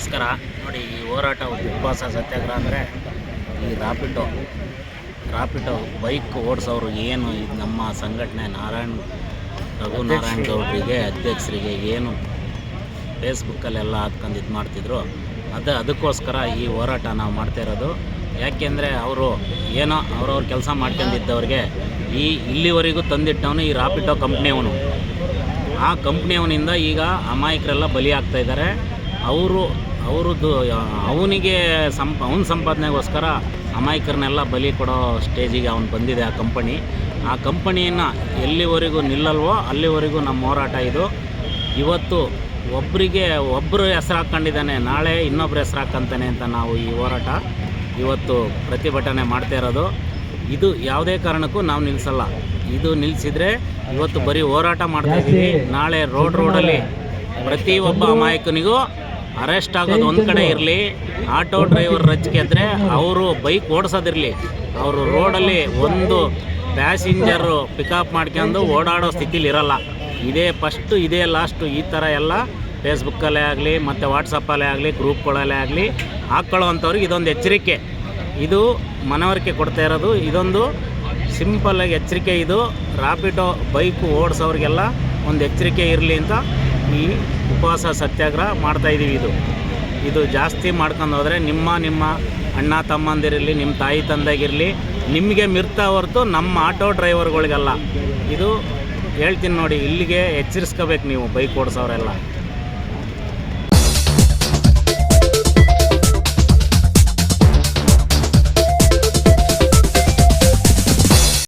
ನಮಸ್ಕಾರ. ನೋಡಿ, ಈ ಹೋರಾಟ ಉಪವಾಸ ಸತ್ಯಾಗ್ರಹ ಅಂದರೆ ಈ ರಾಪಿಟೋ ಬೈಕ್ ಓಡಿಸೋರು ಏನು ಇದು ನಮ್ಮ ಸಂಘಟನೆ ರಘುನಾರಾಯಣ ಗೌಡರಿಗೆ ಅಧ್ಯಕ್ಷರಿಗೆ ಏನು ಫೇಸ್ಬುಕ್ಕಲ್ಲೆಲ್ಲ ಹಾಕ್ಕೊಂಡು ಇದು ಮಾಡ್ತಿದ್ರು ಅದಕ್ಕೋಸ್ಕರ ಈ ಹೋರಾಟ ನಾವು ಮಾಡ್ತಾ ಇರೋದು. ಯಾಕೆಂದರೆ ಅವರು ಏನೋ ಅವ್ರವ್ರ ಕೆಲಸ ಮಾಡ್ಕೊಂಡಿದ್ದವ್ರಿಗೆ ಇಲ್ಲಿವರೆಗೂ ತಂದಿಟ್ಟವನು ಈ ರಾಪಿಟೋ ಕಂಪ್ನಿಯವನು. ಆ ಕಂಪ್ನಿಯವನಿಂದ ಈಗ ಅಮಾಯಕರೆಲ್ಲ ಬಲಿ ಆಗ್ತಾಯಿದ್ದಾರೆ. ಅವನಿಗೆ ಅವನ ಸಂಪಾದನೆಗೋಸ್ಕರ ಅಮಾಯಕರನ್ನೆಲ್ಲ ಬಲಿ ಕೊಡೋ ಸ್ಟೇಜಿಗೆ ಅವನು ಬಂದಿದೆ ಆ ಕಂಪನಿಯನ್ನು ಎಲ್ಲಿವರೆಗೂ ನಿಲ್ಲಲ್ವೋ ಅಲ್ಲಿವರೆಗೂ ನಮ್ಮ ಹೋರಾಟ ಇದು. ಇವತ್ತು ಒಬ್ಬರು ಹೆಸರು ಹಾಕ್ಕೊಂಡಿದ್ದಾನೆ, ನಾಳೆ ಇನ್ನೊಬ್ಬರು ಹೆಸರು ಹಾಕ್ಕಂತಾನೆ ಅಂತ ನಾವು ಈ ಹೋರಾಟ ಇವತ್ತು ಪ್ರತಿಭಟನೆ ಮಾಡ್ತಾ ಇರೋದು. ಇದು ಯಾವುದೇ ಕಾರಣಕ್ಕೂ ನಾವು ನಿಲ್ಲಿಸಲ್ಲ. ಇದು ನಿಲ್ಲಿಸಿದರೆ ಇವತ್ತು ಬರೀ ಹೋರಾಟ ಮಾಡ್ತಾಯಿದ್ದೀವಿ. ನಾಳೆ ರೋಡಲ್ಲಿ ಪ್ರತಿ ಒಬ್ಬ ಅಮಾಯಕನಿಗೂ ಅರೆಸ್ಟ್ ಆಗೋದು ಒಂದು ಕಡೆ ಇರಲಿ, ಆಟೋ ಡ್ರೈವರ್ ರಚ್ಚಿಗೆದ್ರೆ ಅವರು ಬೈಕ್ ಓಡಿಸೋದಿರಲಿ, ಅವರು ರೋಡಲ್ಲಿ ಒಂದು ಪ್ಯಾಸೆಂಜರು ಪಿಕಪ್ ಮಾಡ್ಕೊಂಡು ಓಡಾಡೋ ಸ್ಥಿತಿಲಿ ಇರೋಲ್ಲ. ಇದೇ ಫಸ್ಟು, ಇದೇ ಲಾಸ್ಟು. ಈ ಥರ ಎಲ್ಲ ಫೇಸ್ಬುಕ್ಕಲ್ಲೇ ಆಗಲಿ ಮತ್ತು ವಾಟ್ಸಪ್ಪಲ್ಲೇ ಆಗಲಿ ಗ್ರೂಪ್ಗಳಲ್ಲೇ ಆಗಲಿ ಹಾಕ್ಕೊಳ್ಳೋವಂಥವ್ರಿಗೆ ಇದೊಂದು ಎಚ್ಚರಿಕೆ. ಇದು ಮನವರಿಕೆ ಕೊಡ್ತಾ ಇರೋದು. ಇದೊಂದು ಸಿಂಪಲ್ಲಾಗಿ ಎಚ್ಚರಿಕೆ. ಇದು ರಾಪಿಡೋ ಬೈಕು ಓಡಿಸೋರಿಗೆಲ್ಲ ಒಂದು ಎಚ್ಚರಿಕೆ ಇರಲಿ ಅಂತ ಈ ಉಪವಾಸ ಸತ್ಯಾಗ್ರಹ ಮಾಡ್ತಾಯಿದ್ದೀವಿ. ಇದು ಜಾಸ್ತಿ ಮಾಡ್ಕೊಂಡು ಹೋದರೆ ನಿಮ್ಮ ಅಣ್ಣ ತಮ್ಮಂದಿರಲಿ, ನಿಮ್ಮ ತಾಯಿ ತಂದೆಗಿರಲಿ, ನಿಮಗೆ ಮಿರ್ತಾ ಹೊರತು ನಮ್ಮ ಆಟೋ ಡ್ರೈವರ್ಗಳಿಗಲ್ಲ. ಇದು ಹೇಳ್ತೀನಿ ನೋಡಿ, ಇಲ್ಲಿಗೆ ಎಚ್ಚರಿಸ್ಕೋಬೇಕು ನೀವು ಬೈಕ್ ಓಡಿಸೋರೆಲ್ಲ.